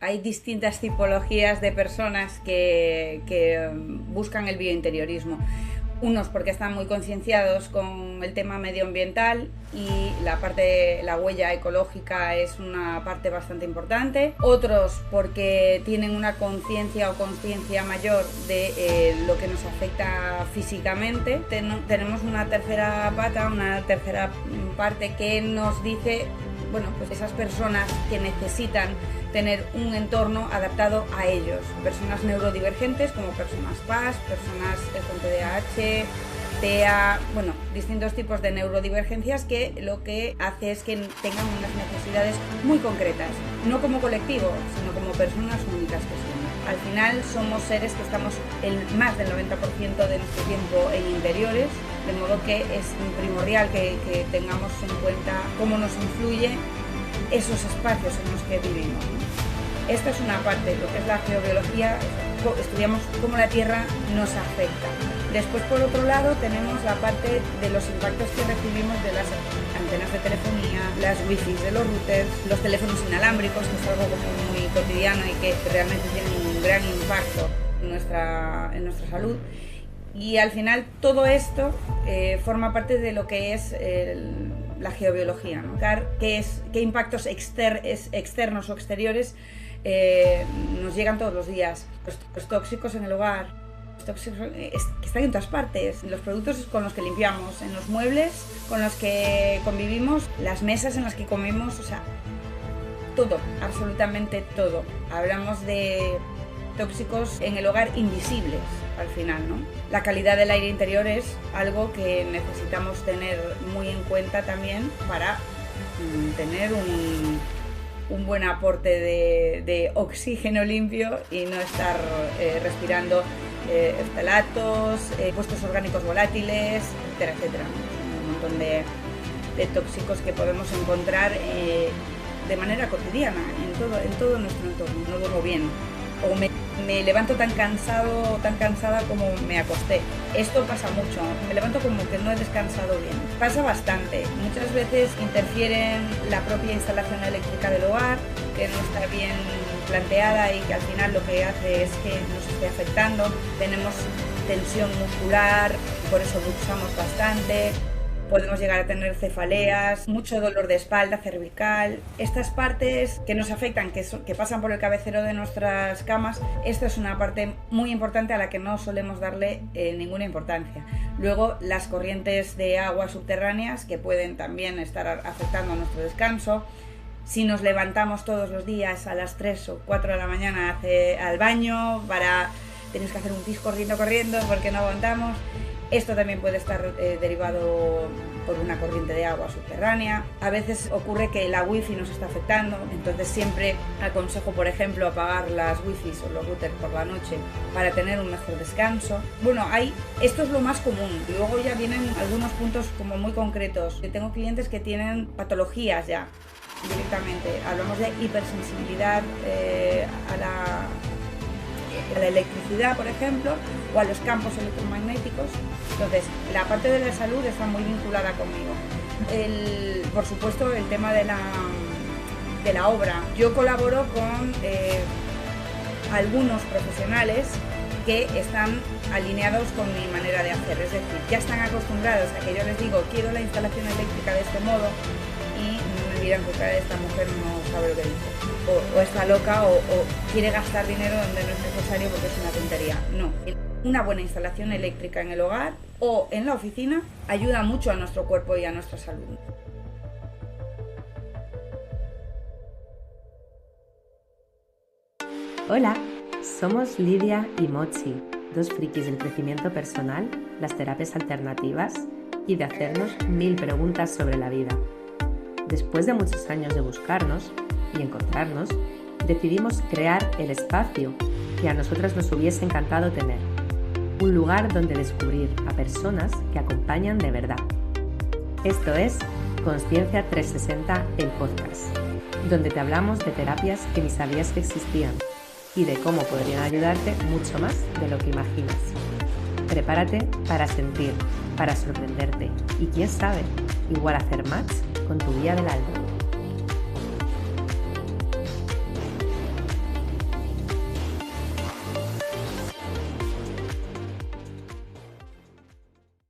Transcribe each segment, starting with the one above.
Hay distintas tipologías de personas que buscan el biointeriorismo. Unos porque están muy concienciados con el tema medioambiental y la huella ecológica es una parte bastante importante. Otros porque tienen una conciencia o consciencia mayor de lo que nos afecta físicamente. Tenemos una tercera pata, una tercera parte que nos dice, bueno, pues esas personas que necesitan tener un entorno adaptado a ellos, personas neurodivergentes como personas PAS, personas con TDAH, TEA, bueno, distintos tipos de neurodivergencias que lo que hace es que tengan unas necesidades muy concretas, no como colectivo, sino como personas únicas que son. Al final somos seres que estamos en más del 90% de nuestro tiempo en interiores, de modo que es primordial que tengamos en cuenta cómo nos influye esos espacios en los que vivimos. Esta es una parte, lo que es la geobiología, estudiamos cómo la Tierra nos afecta. Después, por otro lado, tenemos la parte de los impactos que recibimos de las antenas de telefonía, las wifi de los routers, los teléfonos inalámbricos, que es algo como muy cotidiano y que realmente tienen un gran impacto en nuestra salud. Y al final todo esto forma parte de lo que es la geobiología, ¿no? ¿Qué impactos externos o exteriores nos llegan todos los días? Los tóxicos en el hogar, los tóxicos que están en todas partes, los productos con los que limpiamos, en los muebles con los que convivimos, las mesas en las que comemos, o sea, todo, absolutamente todo. Hablamos de tóxicos en el hogar invisibles al final, ¿no? La calidad del aire interior es algo que necesitamos tener muy en cuenta también para tener un buen aporte de oxígeno limpio y no estar respirando ftalatos, compuestos orgánicos volátiles, etcétera, etcétera. Un montón de tóxicos que podemos encontrar de manera cotidiana en todo nuestro entorno. No duermo bien, o me levanto tan cansado o tan cansada como me acosté. Esto pasa mucho, me levanto como que no he descansado bien. Pasa bastante, muchas veces interfieren la propia instalación eléctrica del hogar, que no está bien planteada y que al final lo que hace es que nos esté afectando. Tenemos tensión muscular, por eso luchamos bastante. Podemos llegar a tener cefaleas, mucho dolor de espalda, cervical. Estas partes que nos afectan, que pasan por el cabecero de nuestras camas, esta es una parte muy importante a la que no solemos darle ninguna importancia. Luego, las corrientes de agua subterráneas que pueden también estar afectando a nuestro descanso. Si nos levantamos todos los días a las 3 o 4 de la mañana al baño, tenemos que hacer un pis corriendo porque no aguantamos. Esto también puede estar derivado por una corriente de agua subterránea. A veces ocurre que la wifi nos está afectando, entonces siempre aconsejo, por ejemplo, apagar las wifis o los routers por la noche para tener un mejor descanso. Bueno, esto es lo más común. Luego ya vienen algunos puntos como muy concretos. Yo tengo clientes que tienen patologías ya directamente. Hablamos de hipersensibilidad a la electricidad, por ejemplo, o a los campos electromagnéticos. Entonces, la parte de la salud está muy vinculada conmigo. Por supuesto, el tema de la obra. Yo colaboro con algunos profesionales que están alineados con mi manera de hacer, es decir, ya están acostumbrados a que yo les digo quiero la instalación eléctrica de este modo y me miran con cara de esta mujer no sabe lo que dice, o está loca o quiere gastar dinero donde no es necesario porque es una tontería. No, una buena instalación eléctrica en el hogar o en la oficina ayuda mucho a nuestro cuerpo y a nuestra salud. Hola, somos Lidia y Mochi, dos frikis del crecimiento personal, las terapias alternativas y de hacernos 1000 preguntas sobre la vida. Después de muchos años de buscarnos y encontrarnos, decidimos crear el espacio que a nosotras nos hubiese encantado tener. Un lugar donde descubrir a personas que acompañan de verdad. Esto es Consciencia 360, el podcast, donde te hablamos de terapias que ni sabías que existían y de cómo podrían ayudarte mucho más de lo que imaginas. Prepárate para sentir, para sorprenderte y quién sabe, igual hacer match con tu guía del alma.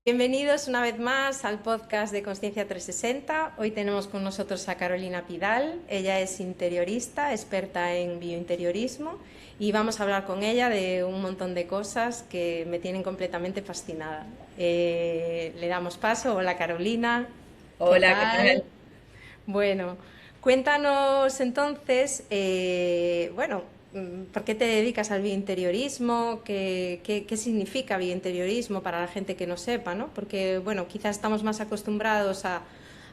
Bienvenidos una vez más al podcast de Consciencia 360. Hoy tenemos con nosotros a Carolina Pidal. Ella es interiorista, experta en biointeriorismo, y vamos a hablar con ella de un montón de cosas que me tienen completamente fascinada. Le damos paso. Hola, Carolina. Hola, ¿qué tal? Bueno, cuéntanos entonces, ¿por qué te dedicas al biointeriorismo? ¿Qué significa biointeriorismo para la gente que no sepa, ¿no? Porque, bueno, quizás estamos más acostumbrados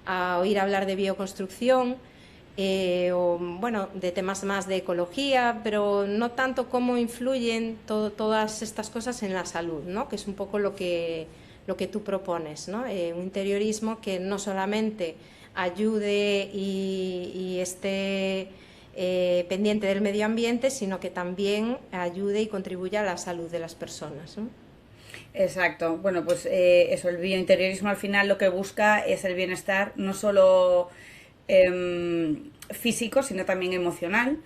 a oír hablar de bioconstrucción, de temas más de ecología, pero no tanto cómo influyen todas estas cosas en la salud, ¿no? Que es un poco lo que tú propones, ¿no? Un interiorismo que no solamente ayude y esté pendiente del medio ambiente, sino que también ayude y contribuya a la salud de las personas, ¿no? Exacto. Bueno, pues eso, el biointeriorismo al final lo que busca es el bienestar no solo físico, sino también emocional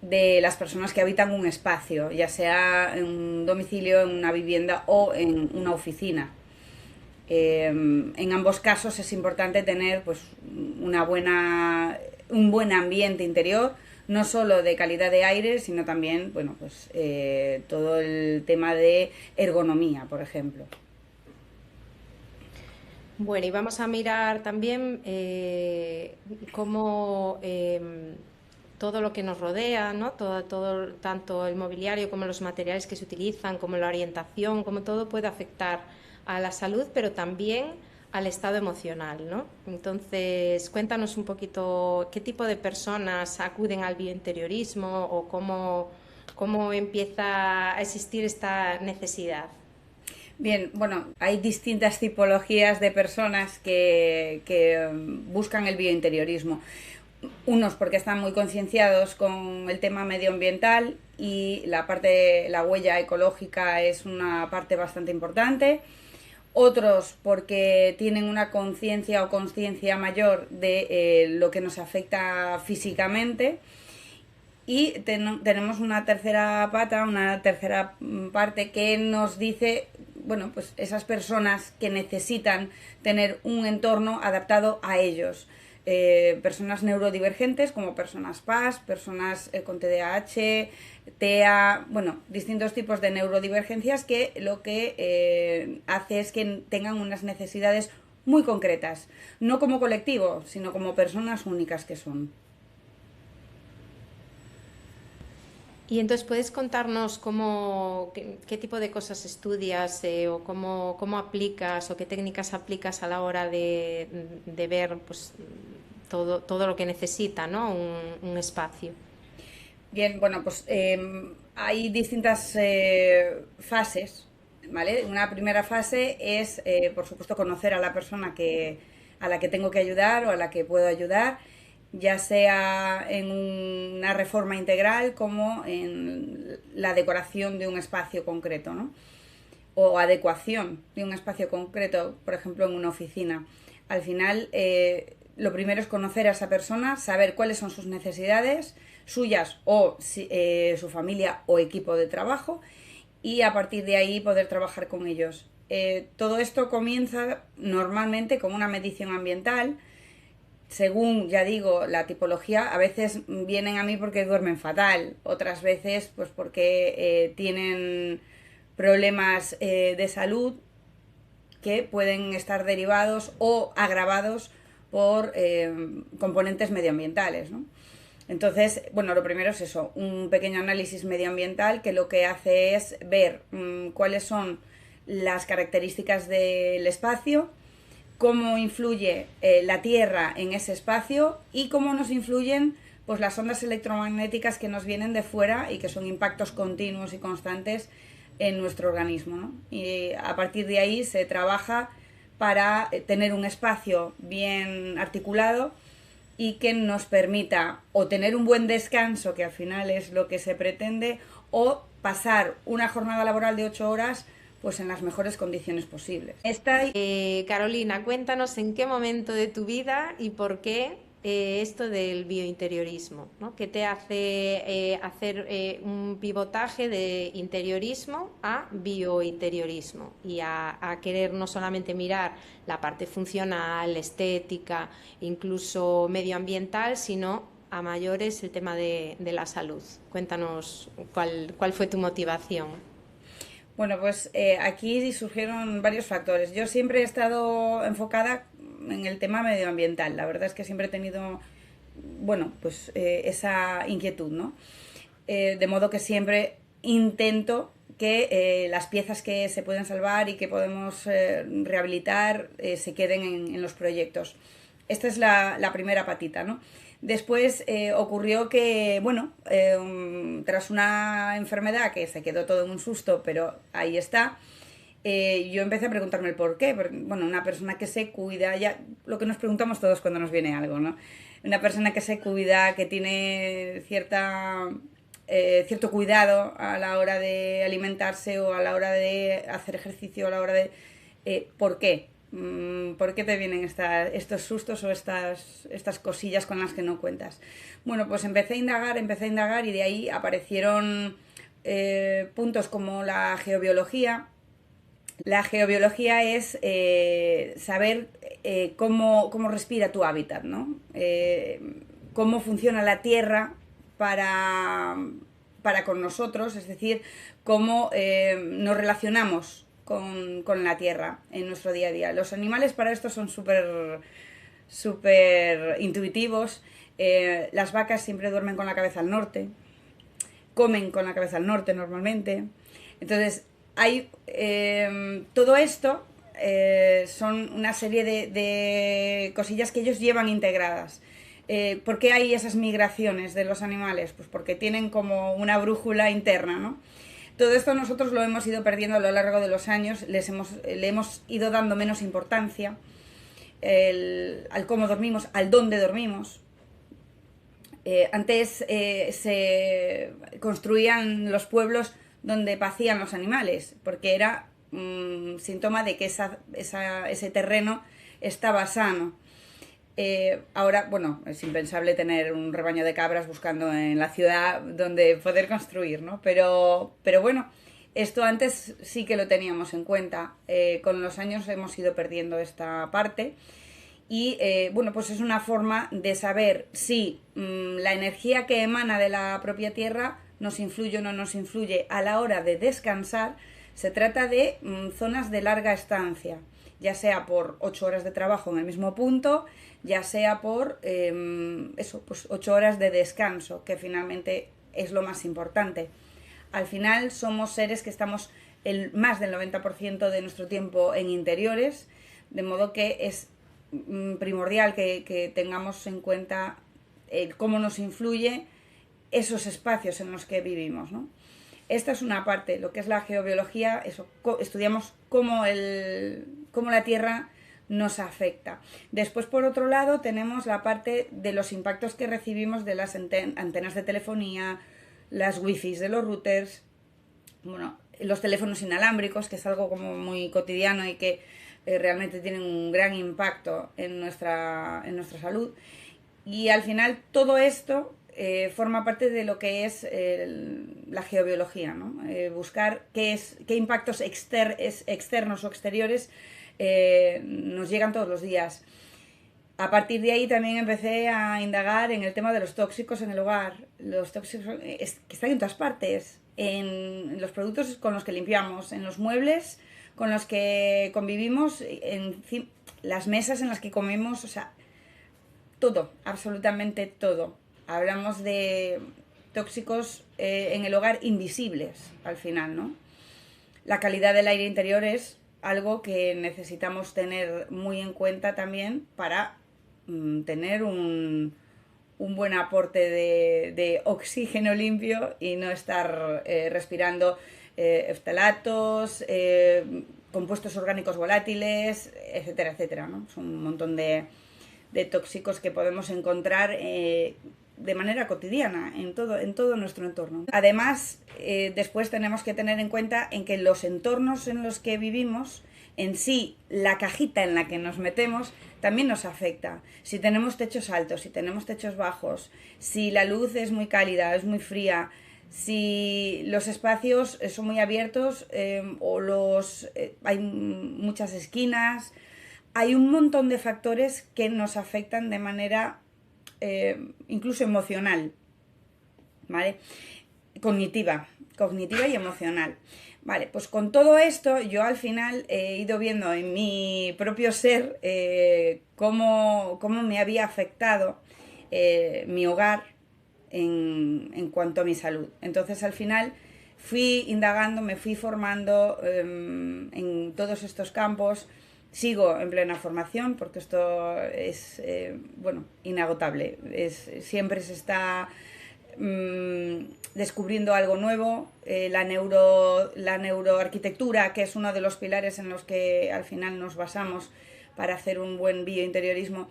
de las personas que habitan un espacio, ya sea en un domicilio, en una vivienda o en una oficina. En ambos casos es importante tener pues un buen ambiente interior, no solo de calidad de aire, sino también todo el tema de ergonomía, por ejemplo. Bueno, y vamos a mirar también cómo todo lo que nos rodea, ¿no? Todo, tanto el mobiliario como los materiales que se utilizan, como la orientación, como todo puede afectar a la salud, pero también al estado emocional, ¿no? Entonces, cuéntanos un poquito qué tipo de personas acuden al biointeriorismo o cómo empieza a existir esta necesidad. Bien, bueno, hay distintas tipologías de personas que buscan el biointeriorismo. Unos porque están muy concienciados con el tema medioambiental y la huella ecológica es una parte bastante importante. Otros porque tienen una conciencia o consciencia mayor de lo que nos afecta físicamente. Y tenemos una tercera pata, una tercera parte que nos dice, bueno, pues esas personas que necesitan tener un entorno adaptado a ellos. Personas neurodivergentes como personas PAS, personas con TDAH, TEA, bueno, distintos tipos de neurodivergencias que lo que hace es que tengan unas necesidades muy concretas, no como colectivo, sino como personas únicas que son. Y entonces, ¿puedes contarnos qué tipo de cosas estudias o cómo aplicas o qué técnicas aplicas a la hora de ver pues, todo lo que necesita, ¿no? un espacio? Bien, bueno, pues hay distintas fases, ¿vale? Una primera fase es, por supuesto, conocer a la persona a la que tengo que ayudar o a la que puedo ayudar, ya sea en una reforma integral como en la decoración de un espacio concreto, ¿no? O adecuación de un espacio concreto, por ejemplo, en una oficina. Al final, lo primero es conocer a esa persona, saber cuáles son sus necesidades, suyas o su familia o equipo de trabajo, y a partir de ahí poder trabajar con ellos. Todo esto comienza normalmente con una medición ambiental. Según, ya digo, la tipología, a veces vienen a mí porque duermen fatal, otras veces pues porque tienen problemas de salud que pueden estar derivados o agravados por componentes medioambientales, ¿no? Entonces, bueno, lo primero es eso, un pequeño análisis medioambiental que lo que hace es ver cuáles son las características del espacio, cómo influye la Tierra en ese espacio y cómo nos influyen pues las ondas electromagnéticas que nos vienen de fuera y que son impactos continuos y constantes en nuestro organismo, ¿no? Y a partir de ahí se trabaja para tener un espacio bien articulado y que nos permita o tener un buen descanso, que al final es lo que se pretende, o pasar una jornada laboral de 8 horas pues en las mejores condiciones posibles. Carolina, cuéntanos en qué momento de tu vida y por qué esto del biointeriorismo, ¿no? Que te hace hacer un pivotaje de interiorismo a biointeriorismo y a querer no solamente mirar la parte funcional, estética, incluso medioambiental, sino a mayores el tema de la salud. Cuéntanos cuál fue tu motivación. Bueno, pues aquí surgieron varios factores. Yo siempre he estado enfocada en el tema medioambiental. La verdad es que siempre he tenido, bueno, pues esa inquietud, ¿no? De modo que siempre intento que las piezas que se pueden salvar y que podemos rehabilitar se queden en los proyectos. Esta es la primera patita, ¿no? Después ocurrió que, bueno, tras una enfermedad que se quedó todo en un susto, pero ahí está, yo empecé a preguntarme el por qué. Porque, bueno, una persona que se cuida, ya lo que nos preguntamos todos cuando nos viene algo, ¿no? Una persona que se cuida, que tiene cierto cuidado a la hora de alimentarse o a la hora de hacer ejercicio, a la hora de... ¿por qué? ¿Por qué te vienen estos sustos o estas cosillas con las que no cuentas? Bueno, pues empecé a indagar y de ahí aparecieron puntos como la geobiología. La geobiología es saber cómo respira tu hábitat, ¿no? Cómo funciona la tierra para con nosotros, es decir, cómo nos relacionamos con la tierra en nuestro día a día. Los animales para esto son súper intuitivos. Las vacas siempre duermen con la cabeza al norte, comen con la cabeza al norte normalmente. Entonces, hay todo esto son una serie de cosillas que ellos llevan integradas. ¿Por qué hay esas migraciones de los animales? Pues porque tienen como una brújula interna, ¿no? Todo esto nosotros lo hemos ido perdiendo a lo largo de los años, le hemos ido dando menos importancia al cómo dormimos, al dónde dormimos. Antes se construían los pueblos donde pacían los animales, porque era síntoma de que ese terreno estaba sano. Ahora, bueno, es impensable tener un rebaño de cabras buscando en la ciudad donde poder construir, ¿no? Pero bueno, esto antes sí que lo teníamos en cuenta. Con los años hemos ido perdiendo esta parte y, bueno, pues es una forma de saber si la energía que emana de la propia tierra nos influye o no nos influye a la hora de descansar. Se trata de zonas de larga estancia, ya sea por 8 horas de trabajo en el mismo punto, ya sea por 8 horas de descanso, que finalmente es lo más importante. Al final somos seres que estamos más del 90% de nuestro tiempo en interiores, de modo que es primordial que tengamos en cuenta cómo nos influye esos espacios en los que vivimos, ¿no? Esta es una parte, lo que es la geobiología, estudiamos cómo la Tierra nos afecta. Después, por otro lado, tenemos la parte de los impactos que recibimos de las antenas de telefonía, las wifi de los routers, bueno, los teléfonos inalámbricos, que es algo como muy cotidiano y que realmente tienen un gran impacto en nuestra salud. Y al final todo esto forma parte de lo que es la geobiología, ¿no? Buscar qué impactos externos o exteriores nos llegan todos los días. A partir de ahí también empecé a indagar en el tema de los tóxicos en el hogar. Los tóxicos que están en todas partes, en los productos con los que limpiamos, en los muebles con los que convivimos, en las mesas en las que comemos, o sea, todo, absolutamente todo. Hablamos de tóxicos en el hogar invisibles, al final, ¿no? La calidad del aire interior es algo que necesitamos tener muy en cuenta también para tener un buen aporte de oxígeno limpio y no estar respirando ftalatos, compuestos orgánicos volátiles, etcétera, etcétera, ¿no? Son un montón de tóxicos que podemos encontrar de manera cotidiana en todo nuestro entorno. Además, después tenemos que tener en cuenta en que los entornos en los que vivimos en sí, la cajita en la que nos metemos también nos afecta. Si tenemos techos altos, si tenemos techos bajos, si la luz es muy cálida, es muy fría, si los espacios son muy abiertos hay muchas esquinas, hay un montón de factores que nos afectan de manera incluso emocional, ¿vale? Cognitiva y emocional. Vale, pues con todo esto yo al final he ido viendo en mi propio ser cómo me había afectado mi hogar en cuanto a mi salud. Entonces al final fui indagando, me fui formando en todos estos campos. Sigo en plena formación porque esto es inagotable. Siempre se está descubriendo algo nuevo. La neuroarquitectura, que es uno de los pilares en los que al final nos basamos para hacer un buen biointeriorismo,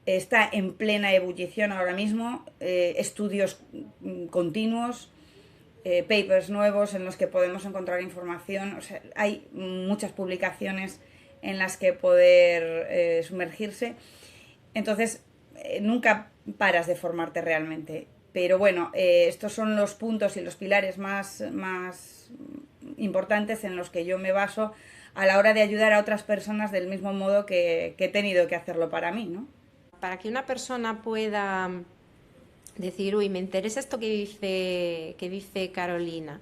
está en plena ebullición ahora mismo. Estudios continuos, papers nuevos en los que podemos encontrar información. O sea, hay muchas publicaciones en las que poder sumergirse. Entonces, nunca paras de formarte realmente. Pero bueno, estos son los puntos y los pilares más importantes en los que yo me baso a la hora de ayudar a otras personas del mismo modo que he tenido que hacerlo para mí, ¿no? Para que una persona pueda decir, uy, me interesa esto que dice Carolina,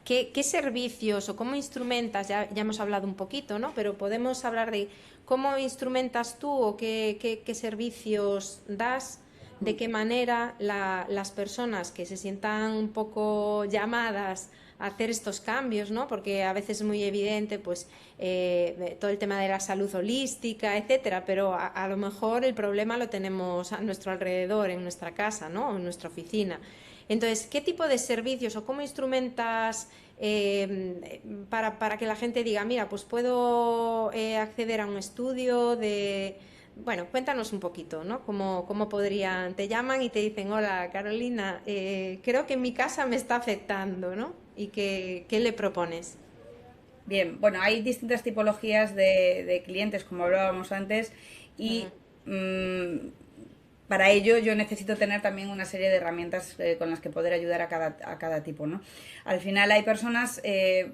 ¿qué servicios o cómo instrumentas? Ya hemos hablado un poquito, ¿no? Pero podemos hablar de cómo instrumentas tú o qué servicios das. De qué manera las personas que se sientan un poco llamadas a hacer estos cambios, ¿no? Porque a veces es muy evidente pues todo el tema de la salud holística, etcétera, pero a lo mejor el problema lo tenemos a nuestro alrededor, en nuestra casa, ¿no? O en nuestra oficina. Entonces, ¿qué tipo de servicios o cómo instrumentas para que la gente diga, mira, pues puedo acceder a un estudio de... Bueno, cuéntanos un poquito, ¿no? ¿Cómo podrían, te llaman y te dicen, hola Carolina, creo que en mi casa me está afectando, ¿no? ¿Y qué le propones? Bien, bueno, hay distintas tipologías de clientes, como hablábamos antes, y para ello yo necesito tener también una serie de herramientas con las que poder ayudar a cada tipo, ¿no? Al final hay personas,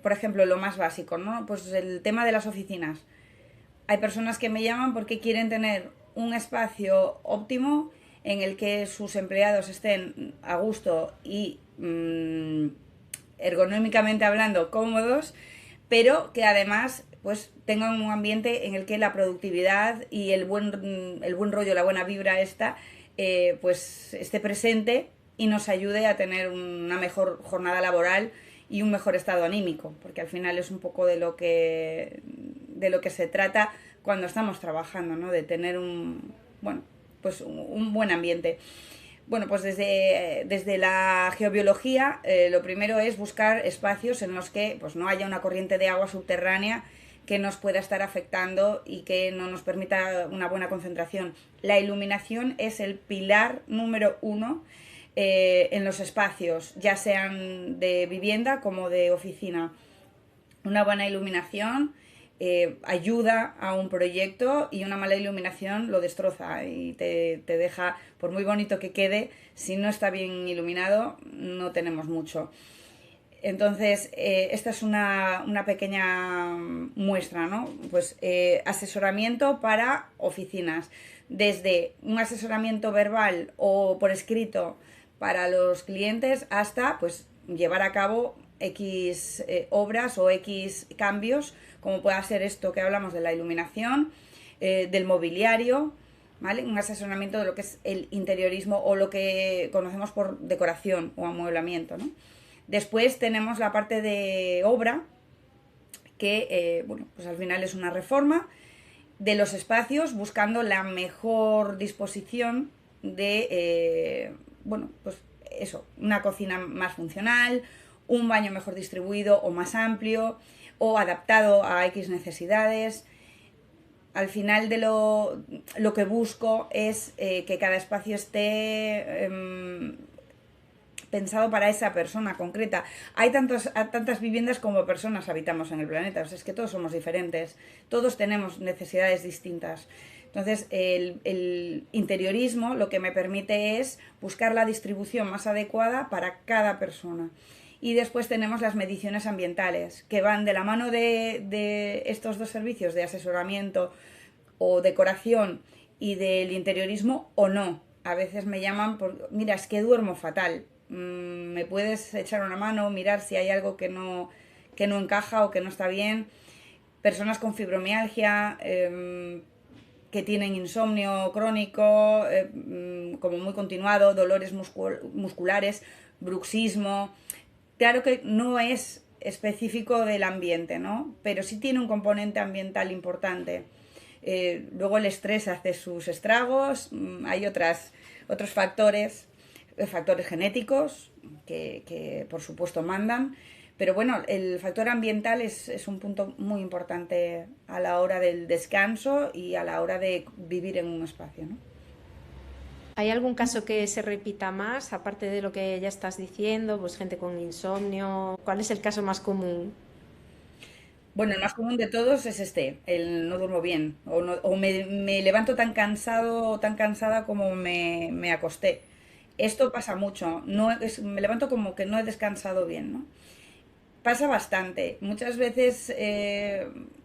por ejemplo, lo más básico, ¿no? Pues el tema de las oficinas. Hay personas que me llaman porque quieren tener un espacio óptimo en el que sus empleados estén a gusto y ergonómicamente hablando cómodos, pero que además pues tengan un ambiente en el que la productividad y el buen rollo, la buena vibra pues esté presente y nos ayude a tener una mejor jornada laboral y un mejor estado anímico, porque al final es un poco de lo que se trata cuando estamos trabajando, ¿no? De tener un buen ambiente. Bueno, pues desde la geobiología lo primero es buscar espacios en los que pues no haya una corriente de agua subterránea que nos pueda estar afectando y que no nos permita una buena concentración. La iluminación es el pilar número 1 en los espacios, ya sean de vivienda como de oficina. Una buena iluminación ayuda a un proyecto y una mala iluminación lo destroza y te deja, por muy bonito que quede, si no está bien iluminado no tenemos mucho. Entonces, esta es una pequeña muestra, ¿no? Pues asesoramiento para oficinas, desde un asesoramiento verbal o por escrito para los clientes hasta pues llevar a cabo X obras o X cambios, como pueda ser esto que hablamos de la iluminación, del mobiliario, ¿vale? Un asesoramiento de lo que es el interiorismo o lo que conocemos por decoración o amueblamiento, ¿no? Después tenemos la parte de obra, que pues al final es una reforma de los espacios buscando la mejor disposición de, pues eso, una cocina más funcional, un baño mejor distribuido o más amplio o adaptado a X necesidades. Al final de lo que busco es que cada espacio esté pensado para esa persona concreta. Hay tantas viviendas como personas habitamos en el planeta, o sea, es que todos somos diferentes, todos tenemos necesidades distintas. Entonces, el interiorismo lo que me permite es buscar la distribución más adecuada para cada persona. Y después tenemos las mediciones ambientales, que van de la mano de estos dos servicios de asesoramiento o decoración y del interiorismo o no. A veces me llaman por, mira, es que duermo fatal, me puedes echar una mano, mirar si hay algo que no encaja o que no está bien. Personas con fibromialgia, que tienen insomnio crónico, como muy continuado, dolores musculares, bruxismo. Claro que no es específico del ambiente, ¿no? Pero sí tiene un componente ambiental importante. Luego el estrés hace sus estragos, hay otros factores genéticos que por supuesto mandan, pero bueno, el factor ambiental es un punto muy importante a la hora del descanso y a la hora de vivir en un espacio, ¿no? ¿Hay algún caso que se repita más, aparte de lo que ya estás diciendo, pues gente con insomnio? ¿Cuál es el caso más común? Bueno, el más común de todos es el no duermo bien, o me levanto tan cansado o tan cansada como me acosté. Esto pasa mucho, me levanto como que no he descansado bien, ¿no? Pasa bastante. Muchas veces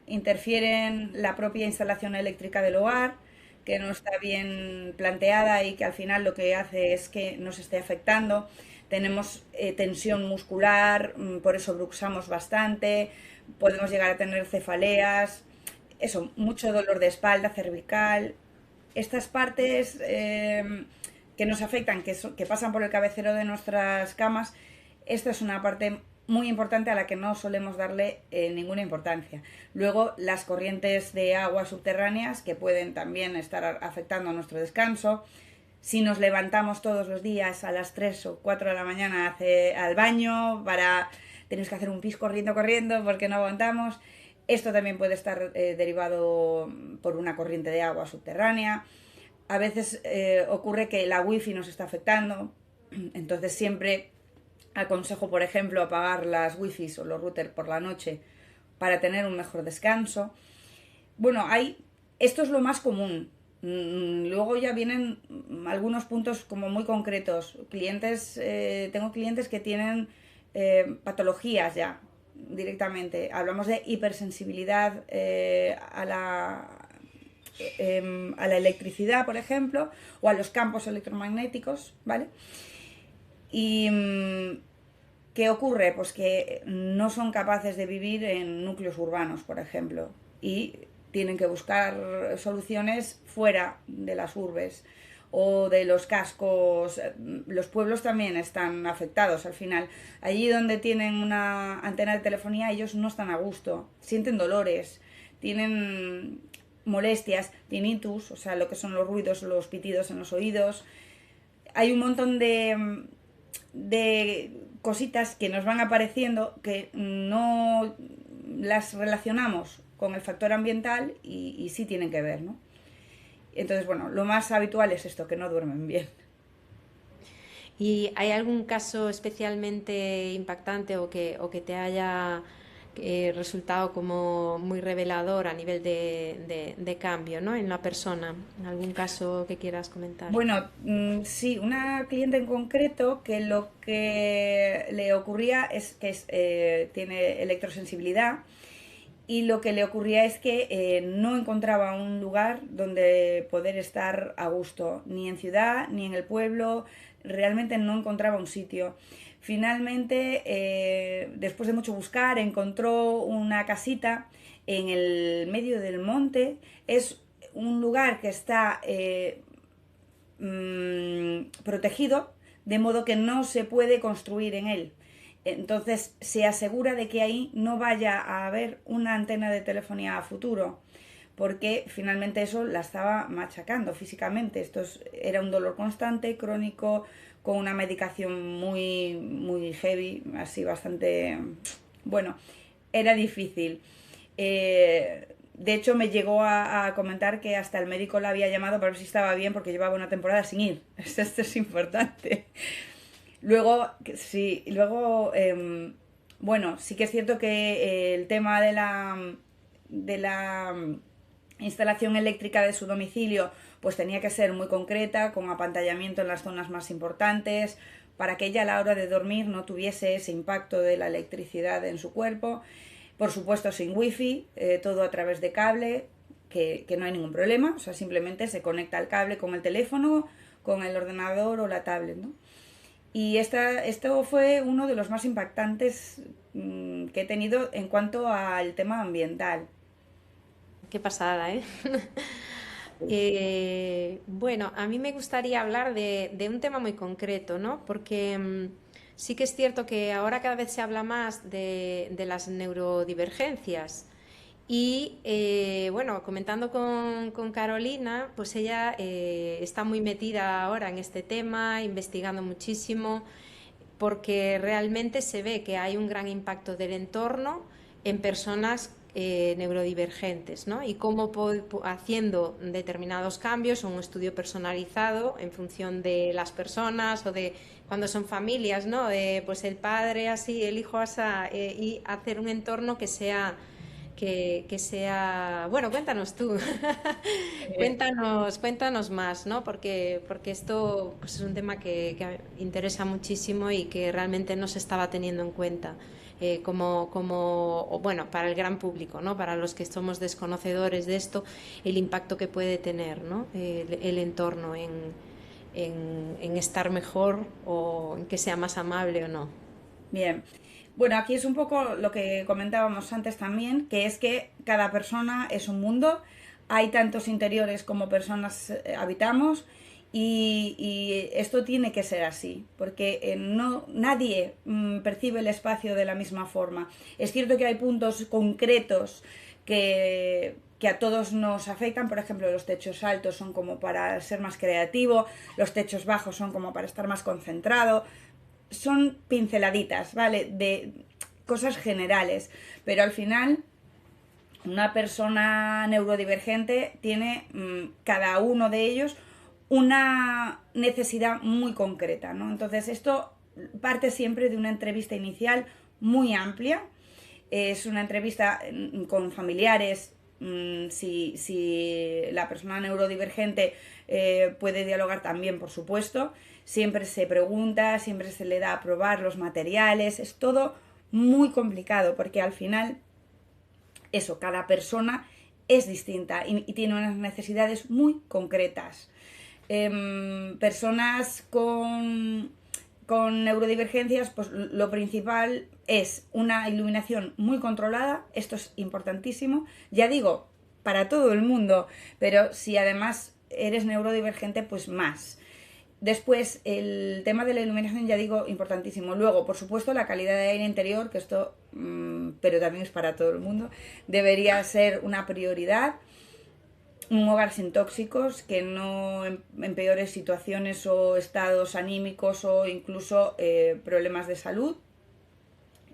interfieren la propia instalación eléctrica del hogar, que no está bien planteada y que al final lo que hace es que nos esté afectando. Tenemos tensión muscular, por eso bruxamos bastante, podemos llegar a tener cefaleas, eso, mucho dolor de espalda, cervical. Estas partes que nos afectan, que pasan por el cabecero de nuestras camas, esta es una parte muy importante a la que no solemos darle ninguna importancia. Luego, las corrientes de agua subterráneas que pueden también estar afectando a nuestro descanso. Si nos levantamos todos los días a las 3 o 4 de la mañana al baño tenemos que hacer un pis corriendo porque no aguantamos. Esto también puede estar derivado por una corriente de agua subterránea. A veces ocurre que la wifi nos está afectando, entonces siempre aconsejo, por ejemplo, apagar las wifis o los routers por la noche para tener un mejor descanso. Bueno, esto es lo más común. Luego ya vienen algunos puntos como muy concretos. Tengo clientes que tienen patologías ya directamente. Hablamos de hipersensibilidad a la electricidad, por ejemplo, o a los campos electromagnéticos, ¿vale? Y ¿qué ocurre? Pues que no son capaces de vivir en núcleos urbanos, por ejemplo, y tienen que buscar soluciones fuera de las urbes o de los cascos. Los pueblos también están afectados al final. Allí donde tienen una antena de telefonía, ellos no están a gusto, sienten dolores, tienen molestias, tinnitus, o sea, lo que son los ruidos, los pitidos en los oídos. Hay un montón de cositas que nos van apareciendo que no las relacionamos con el factor ambiental y sí tienen que ver, ¿no? Entonces, bueno, lo más habitual es esto, que no duermen bien. ¿Y hay algún caso especialmente impactante o que te haya resultado como muy revelador a nivel de cambio, ¿no?, en la persona? ¿Algún caso que quieras comentar? Bueno, sí, una cliente en concreto que lo que le ocurría es que tiene electrosensibilidad, y lo que le ocurría es que no encontraba un lugar donde poder estar a gusto, ni en ciudad ni en el pueblo, realmente no encontraba un sitio. Finalmente, después de mucho buscar, encontró una casita en el medio del monte. Es un lugar que está protegido, de modo que no se puede construir en él. Entonces se asegura de que ahí no vaya a haber una antena de telefonía a futuro, porque finalmente eso la estaba machacando físicamente. Era un dolor constante, crónico, con una medicación muy, muy heavy, así bastante... Bueno, era difícil. De hecho, me llegó a comentar que hasta el médico la había llamado para ver si estaba bien, porque llevaba una temporada sin ir. Esto es importante. Luego, sí, luego, bueno, sí que es cierto que el tema de la instalación eléctrica de su domicilio pues tenía que ser muy concreta, con apantallamiento en las zonas más importantes, para que ella a la hora de dormir no tuviese ese impacto de la electricidad en su cuerpo. Por supuesto sin wifi, todo a través de cable, que no hay ningún problema, o sea, simplemente se conecta el cable con el teléfono, con el ordenador o la tablet, ¿no? Y esto fue uno de los más impactantes que he tenido en cuanto al tema ambiental. Qué pasada, ¿eh? Bueno, a mí me gustaría hablar de un tema muy concreto, ¿no? Porque sí que es cierto que ahora cada vez se habla más de las neurodivergencias. Y bueno, comentando con Carolina, pues ella está muy metida ahora en este tema, investigando muchísimo, porque realmente se ve que hay un gran impacto del entorno en personas neurodivergentes, ¿no? Y cómo haciendo determinados cambios, un estudio personalizado en función de las personas o de cuando son familias, ¿no? Pues el padre así, el hijo así, y hacer un entorno que sea, bueno, cuéntanos tú, cuéntanos más, ¿no? Porque esto pues, es un tema que interesa muchísimo y que realmente no se estaba teniendo en cuenta bueno, para el gran público, ¿no? Para los que somos desconocedores de esto, el impacto que puede tener, ¿no? El entorno en estar mejor o en que sea más amable o no. Bien. Bueno, aquí es un poco lo que comentábamos antes también, que es que cada persona es un mundo, hay tantos interiores como personas habitamos y esto tiene que ser así, porque no, nadie percibe el espacio de la misma forma. Es cierto que hay puntos concretos que a todos nos afectan, por ejemplo, los techos altos son como para ser más creativo, los techos bajos son como para estar más concentrado, son pinceladitas, ¿vale? De cosas generales, pero al final una persona neurodivergente tiene cada uno de ellos una necesidad muy concreta, ¿no? Entonces esto parte siempre de una entrevista inicial muy amplia, es una entrevista con familiares, si la persona neurodivergente puede dialogar también, por supuesto, siempre se pregunta, siempre se le da a probar los materiales, es todo muy complicado porque al final eso, cada persona es distinta y tiene unas necesidades muy concretas. Personas con neurodivergencias, pues lo principal es una iluminación muy controlada, esto es importantísimo, ya digo, para todo el mundo, pero si además eres neurodivergente, pues más. Después, el tema de la iluminación, ya digo, importantísimo. Luego, por supuesto, la calidad de aire interior, que esto, pero también es para todo el mundo, debería ser una prioridad. Un hogar sin tóxicos, que no empeore situaciones o estados anímicos o incluso problemas de salud.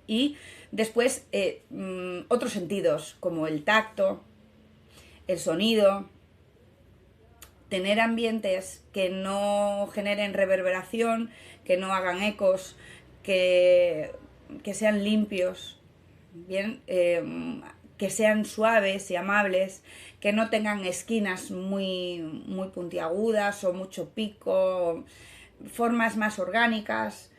Y después otros sentidos como el tacto, el sonido, tener ambientes que no generen reverberación, que no hagan ecos, que sean limpios, bien, que sean suaves y amables, que no tengan esquinas muy puntiagudas o mucho pico, formas más orgánicas.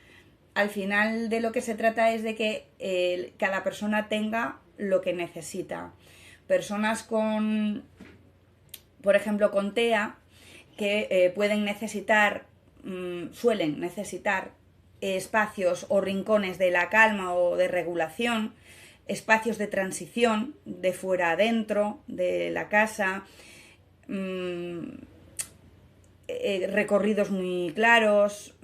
Al final de lo que se trata es de que cada persona tenga lo que necesita. Personas por ejemplo, con TEA, que pueden necesitar, suelen necesitar espacios o rincones de la calma o de regulación, espacios de transición de fuera a dentro de la casa, recorridos muy claros,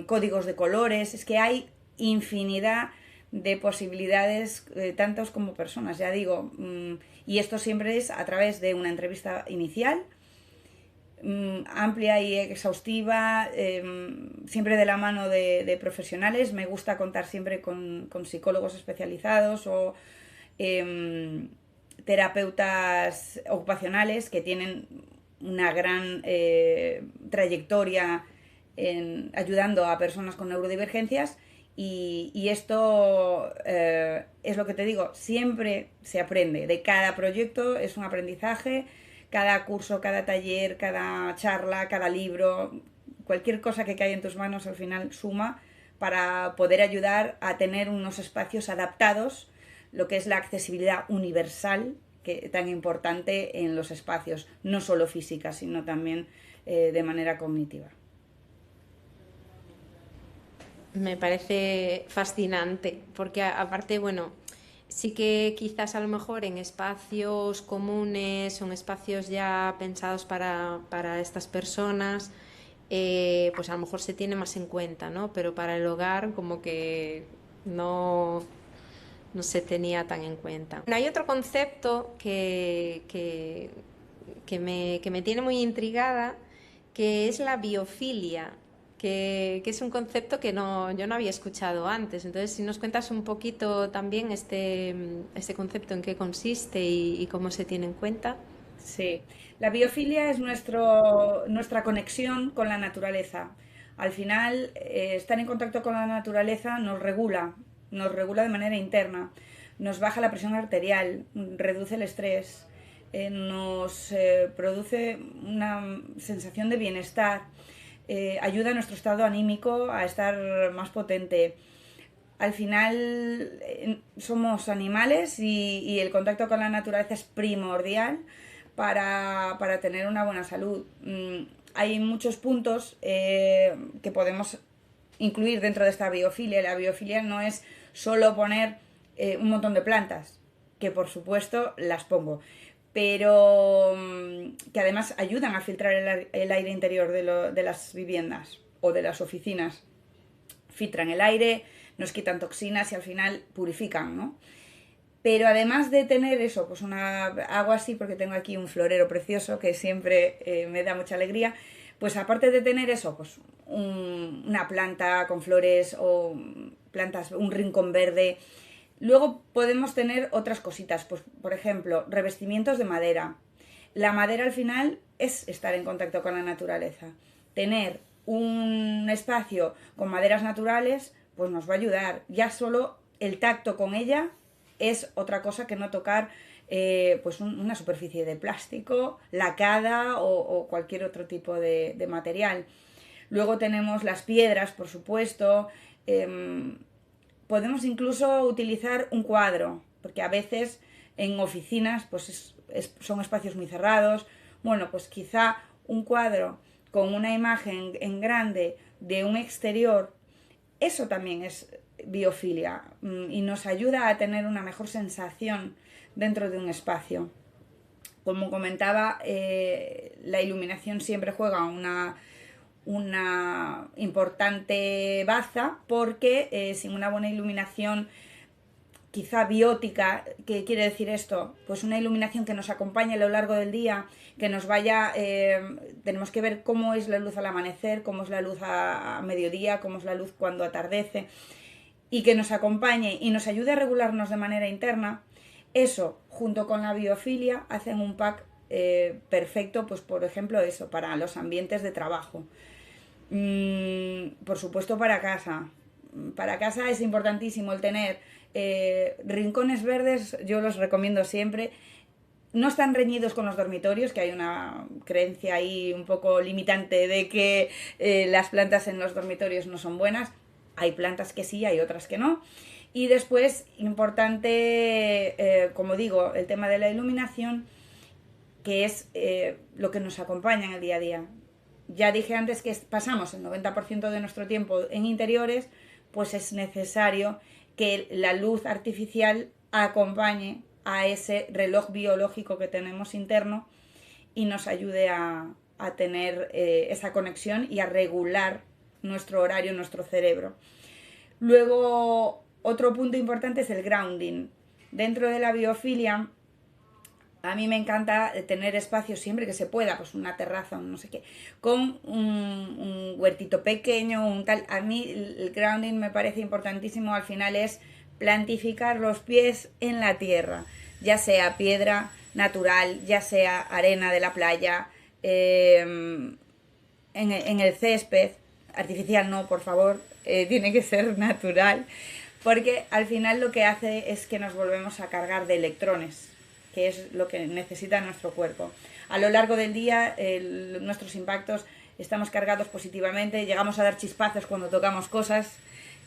códigos de colores, es que hay infinidad de posibilidades, tantos como personas, ya digo, y esto siempre es a través de una entrevista inicial, amplia y exhaustiva, siempre de la mano de profesionales. Me gusta contar siempre con psicólogos especializados o terapeutas ocupacionales que tienen una gran trayectoria ayudando a personas con neurodivergencias y esto es lo que te digo, siempre se aprende, de cada proyecto es un aprendizaje, cada curso, cada taller, cada charla, cada libro, cualquier cosa que caiga en tus manos al final suma para poder ayudar a tener unos espacios adaptados, lo que es la accesibilidad universal, que tan importante en los espacios, no solo física, sino también de manera cognitiva. Me parece fascinante, porque aparte, bueno, sí que quizás a lo mejor en espacios comunes, son espacios ya pensados para estas personas, pues a lo mejor se tiene más en cuenta, ¿no? Pero para el hogar como que no se tenía tan en cuenta. Hay otro concepto que me tiene muy intrigada, que es la biofilia, que es un concepto que yo no había escuchado antes. Entonces, si nos cuentas un poquito también este concepto, en qué consiste y cómo se tiene en cuenta. Sí, la biofilia es nuestra conexión con la naturaleza. Al final, estar en contacto con la naturaleza nos regula de manera interna, nos baja la presión arterial, reduce el estrés, nos produce una sensación de bienestar, ayuda a nuestro estado anímico a estar más potente. Al final somos animales y el contacto con la naturaleza es primordial para tener una buena salud. Hay muchos puntos que podemos incluir dentro de esta biofilia. La biofilia no es solo poner un montón de plantas, que por supuesto las pongo, pero que además ayudan a filtrar el aire interior de las viviendas o de las oficinas. Filtran el aire, nos quitan toxinas y al final purifican, ¿no? Pero además de tener eso, pues hago así porque tengo aquí un florero precioso que siempre me da mucha alegría. Pues aparte de tener eso, pues una planta con flores o plantas, un rincón verde. Luego podemos tener otras cositas, pues por ejemplo, revestimientos de madera. La madera al final es estar en contacto con la naturaleza. Tener un espacio con maderas naturales, pues nos va a ayudar. Ya solo el tacto con ella es otra cosa que no tocar pues una superficie de plástico, lacada o cualquier otro tipo de material. Luego tenemos las piedras, por supuesto. Podemos incluso utilizar un cuadro, porque a veces en oficinas pues son espacios muy cerrados. Bueno, pues quizá un cuadro con una imagen en grande de un exterior, eso también es biofilia y nos ayuda a tener una mejor sensación dentro de un espacio. Como comentaba, la iluminación siempre juega una importante baza porque sin una buena iluminación quizá biótica, ¿qué quiere decir esto? Pues una iluminación que nos acompañe a lo largo del día, que nos vaya, tenemos que ver cómo es la luz al amanecer, cómo es la luz a mediodía, cómo es la luz cuando atardece, y que nos acompañe y nos ayude a regularnos de manera interna. Eso, junto con la biofilia, hacen un pack perfecto, pues por ejemplo eso, para los ambientes de trabajo. Por supuesto para casa. Para casa es importantísimo el tener rincones verdes, yo los recomiendo siempre. No están reñidos con los dormitorios, que hay una creencia ahí un poco limitante de que las plantas en los dormitorios no son buenas. Hay plantas que sí, hay otras que no. Y después, importante, como digo, el tema de la iluminación, que es lo que nos acompaña en el día a día. Ya dije antes que pasamos el 90% de nuestro tiempo en interiores, pues es necesario que la luz artificial acompañe a ese reloj biológico que tenemos interno y nos ayude a tener esa conexión y a regular nuestro horario, nuestro cerebro. Luego, otro punto importante es el grounding. Dentro de la biofilia, a mí me encanta tener espacios siempre que se pueda, pues una terraza, no sé qué, con un huertito pequeño, un tal. A mí el grounding me parece importantísimo, al final es plantificar los pies en la tierra, ya sea piedra natural, ya sea arena de la playa, en el césped. artificial no, por favor, tiene que ser natural, porque al final lo que hace es que nos volvemos a cargar de electrones, que es lo que necesita nuestro cuerpo. A lo largo del día, nuestros impactos, estamos cargados positivamente, llegamos a dar chispazos cuando tocamos cosas,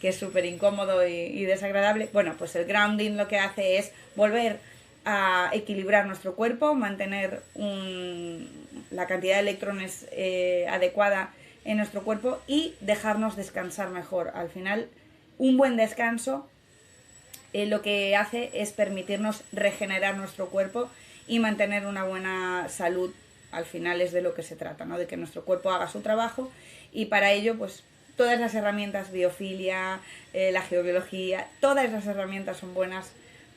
que es súper incómodo y desagradable. Bueno, pues el grounding lo que hace es volver a equilibrar nuestro cuerpo, mantener la cantidad de electrones adecuada en nuestro cuerpo y dejarnos descansar mejor. Al final, un buen descanso lo que hace es permitirnos regenerar nuestro cuerpo y mantener una buena salud. Al final es de lo que se trata, ¿no? De que nuestro cuerpo haga su trabajo, y para ello pues todas las herramientas, biofilia, la geobiología, todas las herramientas son buenas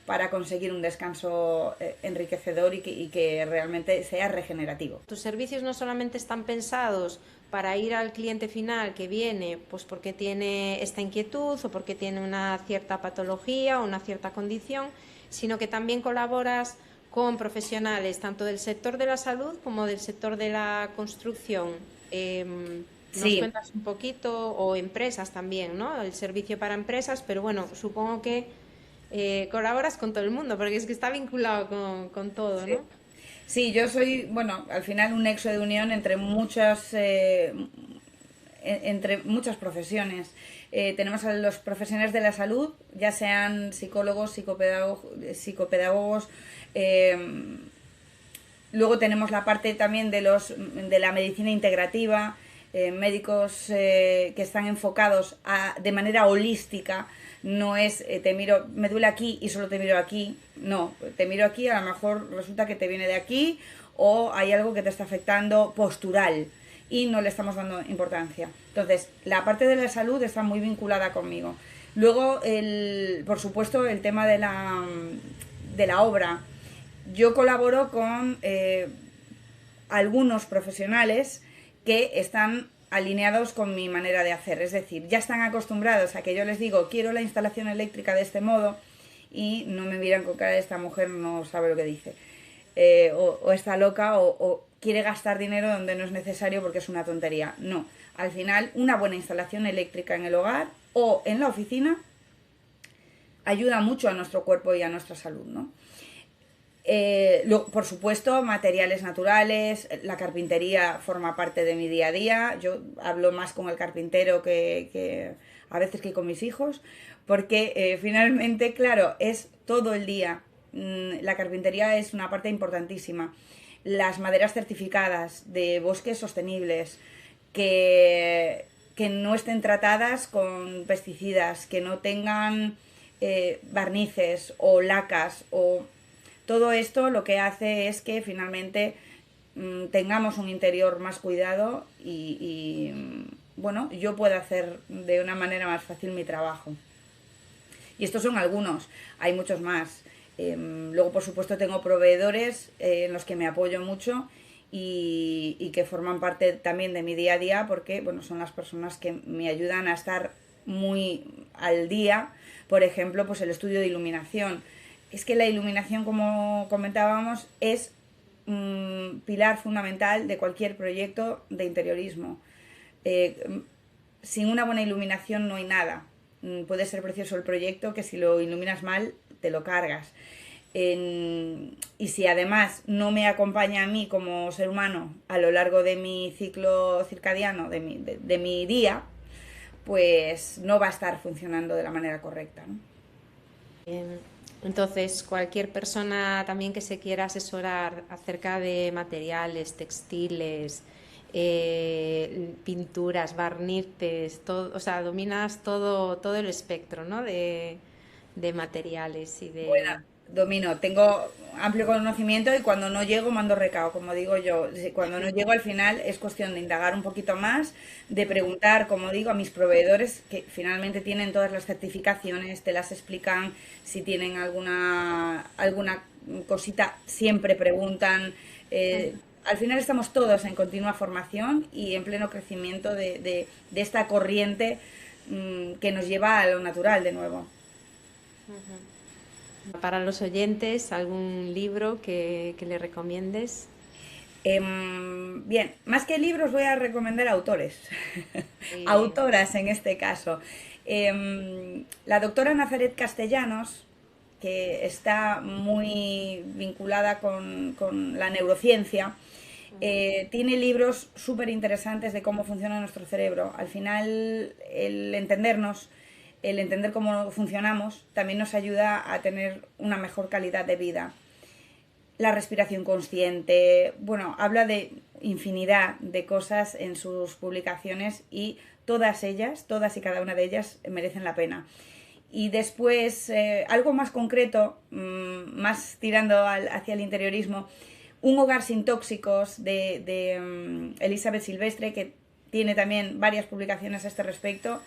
para conseguir un descanso enriquecedor y que realmente sea regenerativo. Tus servicios no solamente están pensados para ir al cliente final que viene pues porque tiene esta inquietud o porque tiene una cierta patología o una cierta condición, sino que también colaboras con profesionales tanto del sector de la salud como del sector de la construcción. ¿Nos cuentas un poquito? O empresas también, ¿no? El servicio para empresas, pero bueno, supongo que colaboras con todo el mundo, porque es que está vinculado con todo, ¿no? Sí, yo soy, bueno, al final un nexo de unión entre muchas profesiones. Tenemos a los profesionales de la salud, ya sean psicólogos, psicopedagogos. Luego tenemos la parte también de la medicina integrativa, médicos que están enfocados de manera holística. No es te miro, me duele aquí y solo te miro aquí. No, te miro aquí, a lo mejor resulta que te viene de aquí, o hay algo que te está afectando postural y no le estamos dando importancia. Entonces, la parte de la salud está muy vinculada conmigo. Luego, por supuesto, el tema de la obra. Yo colaboro con algunos profesionales que están alineados con mi manera de hacer, es decir, ya están acostumbrados a que yo les digo quiero la instalación eléctrica de este modo y no me miran con cara de esta mujer no sabe lo que dice, o está loca o quiere gastar dinero donde no es necesario porque es una tontería. No, al final una buena instalación eléctrica en el hogar o en la oficina ayuda mucho a nuestro cuerpo y a nuestra salud, ¿no? Por supuesto, materiales naturales, la carpintería forma parte de mi día a día. Yo hablo más con el carpintero que a veces que con mis hijos, porque finalmente, claro, es todo el día. La carpintería es una parte importantísima. Las maderas certificadas de bosques sostenibles, que no estén tratadas con pesticidas, que no tengan barnices o lacas o... Todo esto lo que hace es que finalmente tengamos un interior más cuidado y bueno, yo pueda hacer de una manera más fácil mi trabajo. Y estos son algunos, hay muchos más. Luego, por supuesto, tengo proveedores en los que me apoyo mucho y que forman parte también de mi día a día porque bueno, son las personas que me ayudan a estar muy al día. Por ejemplo, pues el estudio de iluminación. Es que la iluminación, como comentábamos, es pilar fundamental de cualquier proyecto de interiorismo. Sin una buena iluminación no hay nada. Puede ser precioso el proyecto, que si lo iluminas mal, te lo cargas. Y si además no me acompaña a mí como ser humano a lo largo de mi ciclo circadiano, de mi día, pues no va a estar funcionando de la manera correcta, ¿no? Entonces, cualquier persona también que se quiera asesorar acerca de materiales, textiles, pinturas, barnices, todo, o sea, dominas todo el espectro, ¿no? de materiales y de... Bueno, domino, tengo amplio conocimiento y cuando no llego mando recado, como digo yo. Cuando no llego al final es cuestión de indagar un poquito más, de preguntar, como digo, a mis proveedores que finalmente tienen todas las certificaciones, te las explican, si tienen alguna cosita, siempre preguntan. Al final estamos todos en continua formación y en pleno crecimiento de esta corriente que nos lleva a lo natural de nuevo. Para los oyentes, ¿algún libro que le recomiendes? Bien, más que libros voy a recomendar autores, Muy bien. autoras en este caso. La doctora Nazaret Castellanos, que está muy vinculada con la neurociencia, tiene libros súper interesantes de cómo funciona nuestro cerebro. Al final, el entendernos, el entender cómo funcionamos, también nos ayuda a tener una mejor calidad de vida. La respiración consciente, bueno, habla de infinidad de cosas en sus publicaciones y todas ellas, todas y cada una de ellas merecen la pena. Y después, algo más concreto, más tirando hacia el interiorismo, Un hogar sin tóxicos de Elizabeth Silvestre, que tiene también varias publicaciones a este respecto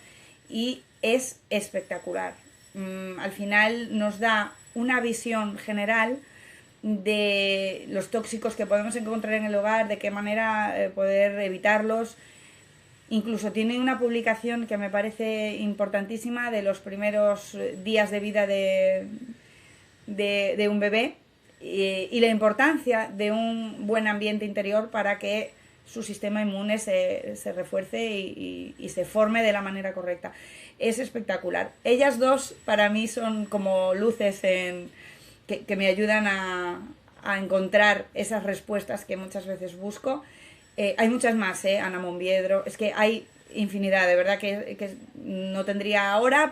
y es espectacular. Al final nos da una visión general de los tóxicos que podemos encontrar en el hogar, de qué manera poder evitarlos. Incluso tiene una publicación que me parece importantísima de los primeros días de vida de un bebé y la importancia de un buen ambiente interior para que su sistema inmune se refuerce y se forme de la manera correcta. Es espectacular. Ellas dos para mí son como luces que me ayudan a encontrar esas respuestas que muchas veces busco. Hay muchas más, Ana Monviedro, es que hay infinidad, de verdad que no tendría hora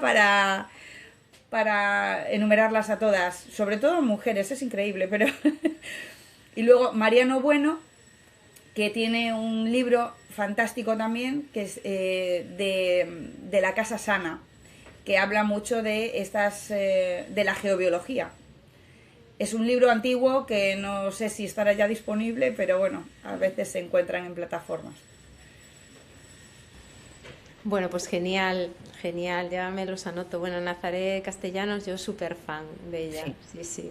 para enumerarlas a todas, sobre todo mujeres, es increíble, pero... Y luego Mariano Bueno, que tiene un libro fantástico también, que es de la casa sana, que habla mucho de de la geobiología. Es un libro antiguo que no sé si estará ya disponible, pero bueno, a veces se encuentran en plataformas. Bueno, pues genial, genial, ya me los anoto. Bueno, Nazaret Castellanos, yo súper fan de ella, Sí. sí, sí,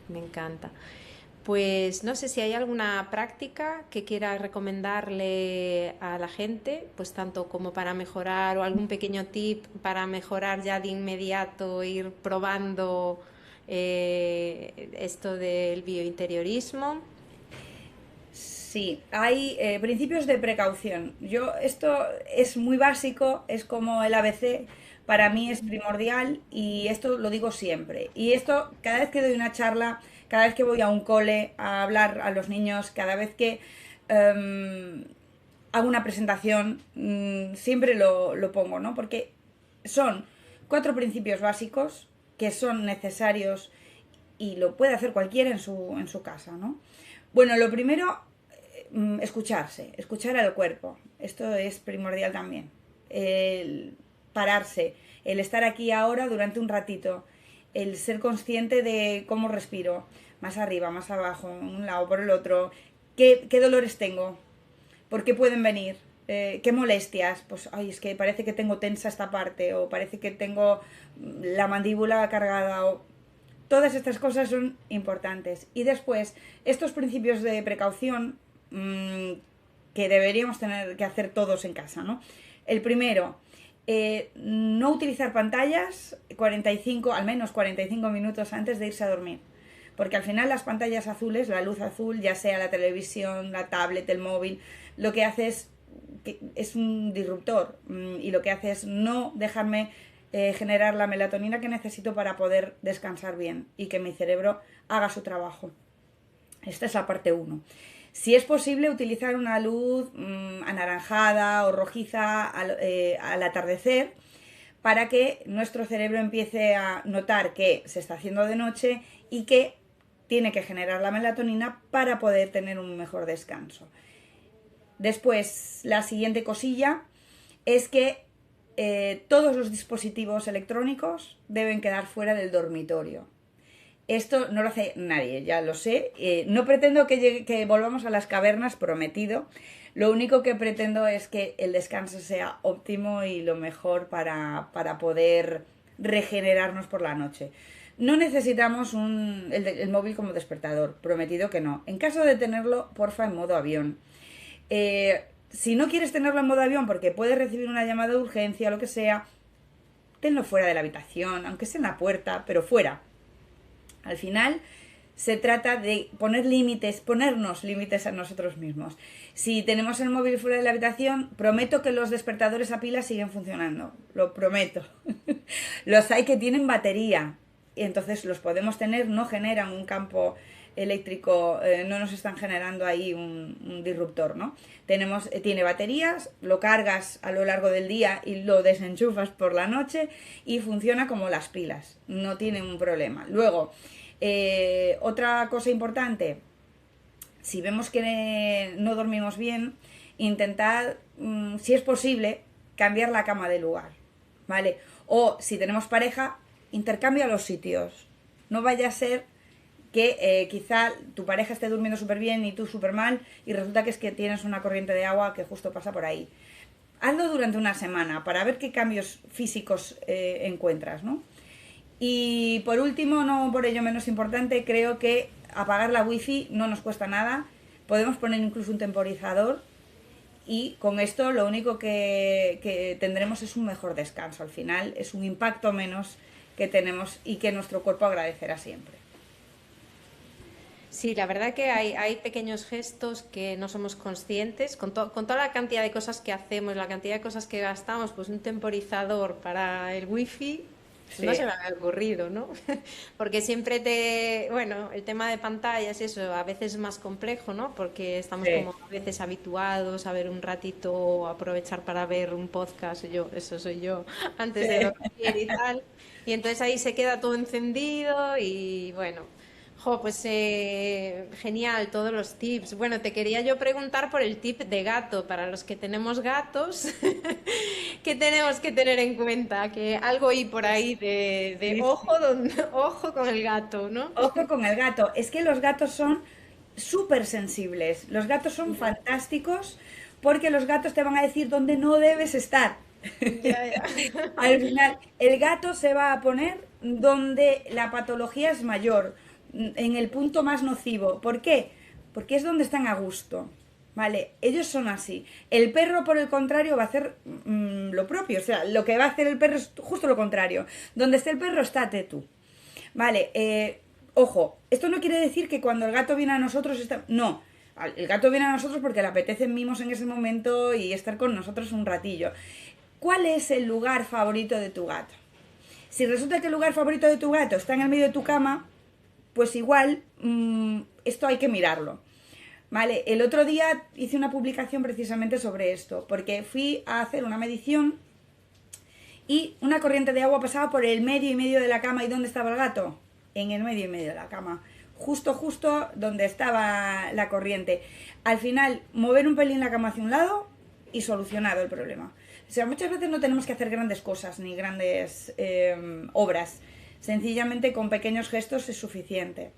me encanta. Pues no sé si hay alguna práctica que quiera recomendarle a la gente, pues tanto como para mejorar o algún pequeño tip para mejorar ya de inmediato, ir probando esto del biointeriorismo. Sí, hay principios de precaución. Esto es muy básico, es como el ABC, para mí es primordial y esto lo digo siempre. Y esto, cada vez que doy una charla, cada vez que voy a un cole a hablar a los niños, cada vez que hago una presentación, siempre lo pongo, ¿no? Porque son 4 principios básicos que son necesarios y lo puede hacer cualquiera en su casa, ¿no? Bueno, lo primero, escucharse, escuchar al cuerpo. Esto es primordial también. El pararse, el estar aquí ahora durante un ratito, el ser consciente de cómo respiro, más arriba, más abajo, un lado por el otro, qué dolores tengo, por qué pueden venir, qué molestias, pues ay, es que parece que tengo tensa esta parte o parece que tengo la mandíbula cargada o... Todas estas cosas son importantes. Y después, estos principios de precaución que deberíamos tener que hacer todos en casa, ¿no? El primero, no utilizar pantallas 45, al menos 45 minutos antes de irse a dormir. Porque al final las pantallas azules, la luz azul, ya sea la televisión, la tablet, el móvil, lo que hace es un disruptor y lo que hace es no dejarme generar la melatonina que necesito para poder descansar bien y que mi cerebro haga su trabajo. Esta es la parte 1. Si es posible, utilizar una luz anaranjada o rojiza al atardecer para que nuestro cerebro empiece a notar que se está haciendo de noche y que tiene que generar la melatonina para poder tener un mejor descanso. Después, la siguiente cosilla es que todos los dispositivos electrónicos deben quedar fuera del dormitorio. Esto no lo hace nadie, ya lo sé. No pretendo que volvamos a las cavernas, prometido. Lo único que pretendo es que el descanso sea óptimo y lo mejor para poder regenerarnos por la noche. No necesitamos el móvil como despertador, prometido que no. En caso de tenerlo, porfa, en modo avión. Si no quieres tenerlo en modo avión porque puedes recibir una llamada de urgencia o lo que sea, tenlo fuera de la habitación, aunque sea en la puerta, pero fuera. Al final, se trata de poner límites, ponernos límites a nosotros mismos. Si tenemos el móvil fuera de la habitación, prometo que los despertadores a pilas siguen funcionando, lo prometo. Los hay que tienen batería, y entonces los podemos tener, no generan un campo eléctrico, no nos están generando ahí un disruptor, ¿no? Tiene baterías, lo cargas a lo largo del día y lo desenchufas por la noche y funciona como las pilas, no tiene un problema. Luego, otra cosa importante, si vemos que no dormimos bien, intentad, si es posible, cambiar la cama de lugar, ¿vale? O si tenemos pareja, intercambia los sitios. No vaya a ser que quizá tu pareja esté durmiendo súper bien y tú súper mal y resulta que es que tienes una corriente de agua que justo pasa por ahí. Hazlo durante una semana para ver qué cambios físicos encuentras, ¿no? Y por último, no por ello menos importante, creo que apagar la wifi no nos cuesta nada. Podemos poner incluso un temporizador y con esto lo único que tendremos es un mejor descanso. Al final es un impacto menos que tenemos y que nuestro cuerpo agradecerá siempre. Sí, la verdad que hay pequeños gestos que no somos conscientes, con toda la cantidad de cosas que hacemos, la cantidad de cosas que gastamos, pues un temporizador para el wifi Sí, no se me había ocurrido, ¿no? Porque siempre bueno, el tema de pantallas, eso, a veces es más complejo, ¿no? Porque estamos sí. como a veces habituados a ver un ratito, aprovechar para ver un podcast, eso soy yo, antes de Sí. dormir y tal. Y entonces ahí se queda todo encendido y bueno. Jo, pues genial, todos los tips. Bueno, te quería yo preguntar por el tip de gato. Para los que tenemos gatos, ¿qué tenemos que tener en cuenta? Que algo hay por ahí de Sí, ojo, sí. ojo con el gato, ¿no? Ojo con el gato. Es que los gatos son súper sensibles. Los gatos son Ya, fantásticos porque los gatos te van a decir dónde no debes estar. ya, ya. Al final, el gato se va a poner donde la patología es mayor, en el punto más nocivo. ¿Por qué? Porque es donde están a gusto. ¿Vale? Ellos son así. El perro, por el contrario, va a hacer lo propio. O sea, lo que va a hacer el perro es justo lo contrario. Donde esté el perro, estate tú. Vale, ojo, esto no quiere decir que cuando el gato viene a nosotros está... No, el gato viene a nosotros porque le apetece mimos en ese momento y estar con nosotros un ratillo. ¿Cuál es el lugar favorito de tu gato? Si resulta que el lugar favorito de tu gato está en el medio de tu cama, pues igual esto hay que mirarlo. Vale, el otro día hice una publicación precisamente sobre esto, porque fui a hacer una medición y una corriente de agua pasaba por el medio y medio de la cama. ¿Y dónde estaba el gato? En el medio y medio de la cama. Justo donde estaba la corriente. Al final, mover un pelín la cama hacia un lado y solucionado el problema. O sea, muchas veces no tenemos que hacer grandes cosas ni grandes obras. Sencillamente con pequeños gestos es suficiente.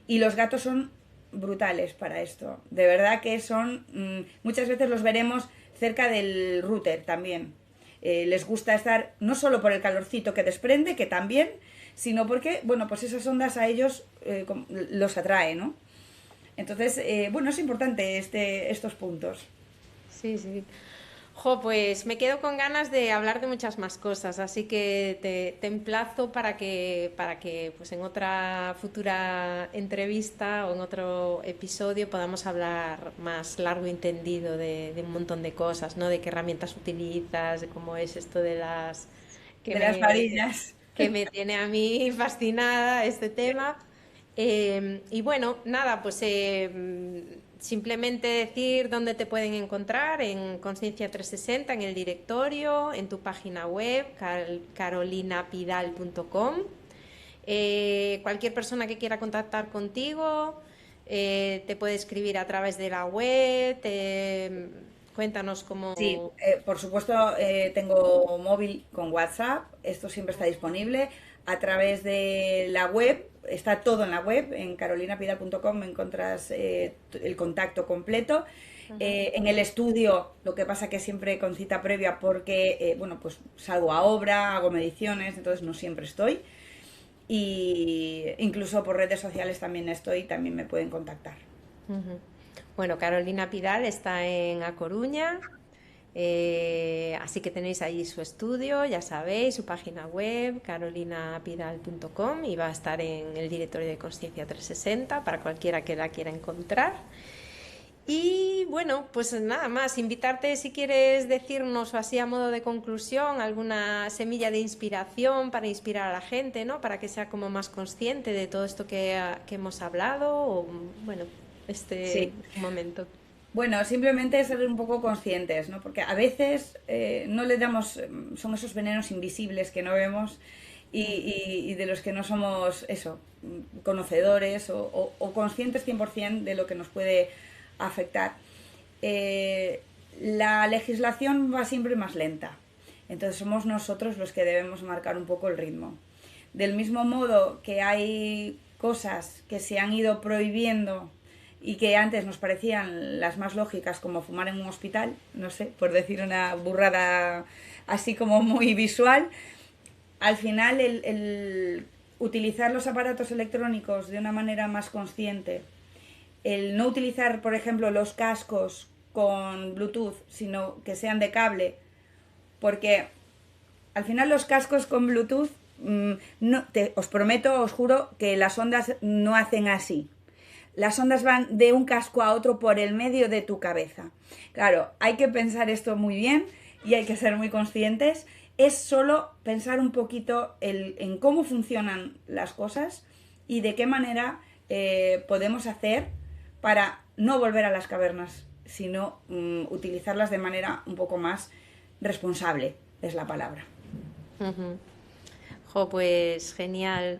Y los gatos son brutales para esto. De verdad que son... muchas veces los veremos cerca del router también. Les gusta estar no solo por el calorcito que desprende, que también, sino porque, bueno, pues esas ondas a ellos los atrae, ¿no? Entonces, bueno, es importante estos puntos. Sí, sí. Jo, pues me quedo con ganas de hablar de muchas más cosas, así que te emplazo para que pues en otra futura entrevista o en otro episodio podamos hablar más largo y tendido de un montón de cosas, ¿no? De qué herramientas utilizas, de cómo es esto de las que De las varillas. que me tiene a mí fascinada este tema. Y bueno, nada, pues simplemente decir dónde te pueden encontrar en Conciencia 360, en el directorio, en tu página web, carolinapidal.com. Cualquier persona que quiera contactar contigo te puede escribir a través de la web. Cuéntanos cómo... Sí, por supuesto, tengo móvil con WhatsApp, esto siempre está disponible. A través de la web, está todo en la web, en carolinapidal.com encuentras el contacto completo. En el estudio, lo que pasa que siempre con cita previa porque, bueno, pues salgo a obra, hago mediciones, entonces no siempre estoy. Y incluso por redes sociales también estoy, también me pueden contactar. Bueno, Carolina Pidal está en A Coruña. Así que tenéis ahí su estudio, ya sabéis, su página web, carolinapidal.com, y va a estar en el directorio de Consciencia 360 para cualquiera que la quiera encontrar. Y bueno, pues nada más, invitarte si quieres decirnos, o así a modo de conclusión, alguna semilla de inspiración para inspirar a la gente, ¿no? Para que sea como más consciente de todo esto que hemos hablado, o bueno, Sí. momento. Bueno, simplemente ser un poco conscientes, ¿no? Porque a veces no le damos, son esos venenos invisibles que no vemos y de los que no somos, eso, conocedores o conscientes 100% de lo que nos puede afectar. La legislación va siempre más lenta, entonces somos nosotros los que debemos marcar un poco el ritmo. Del mismo modo que hay cosas que se han ido prohibiendo y que antes nos parecían las más lógicas, como fumar en un hospital, no sé, por decir una burrada así como muy visual, al final el utilizar los aparatos electrónicos de una manera más consciente, el no utilizar, por ejemplo, los cascos con Bluetooth, sino que sean de cable, porque al final los cascos con Bluetooth, os prometo, os juro, que las ondas no hacen así. Las ondas van de un casco a otro por el medio de tu cabeza. Claro, hay que pensar esto muy bien y hay que ser muy conscientes. Es solo pensar un poquito en cómo funcionan las cosas y de qué manera podemos hacer para no volver a las cavernas, sino utilizarlas de manera un poco más responsable, es la palabra. Pues genial.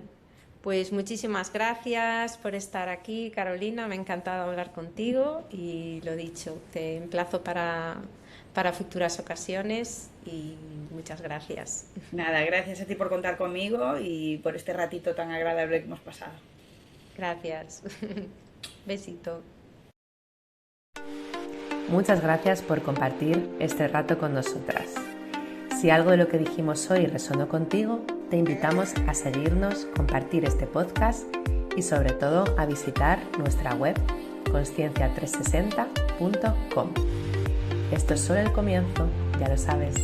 Pues muchísimas gracias por estar aquí, Carolina. Me ha encantado hablar contigo y lo dicho, te emplazo para futuras ocasiones y muchas gracias. Nada, gracias a ti por contar conmigo y por este ratito tan agradable que hemos pasado. Gracias. Besito. Muchas gracias por compartir este rato con nosotras. Si algo de lo que dijimos hoy resonó contigo, te invitamos a seguirnos, compartir este podcast y sobre todo a visitar nuestra web consciencia360.com. Esto es solo el comienzo, ya lo sabes.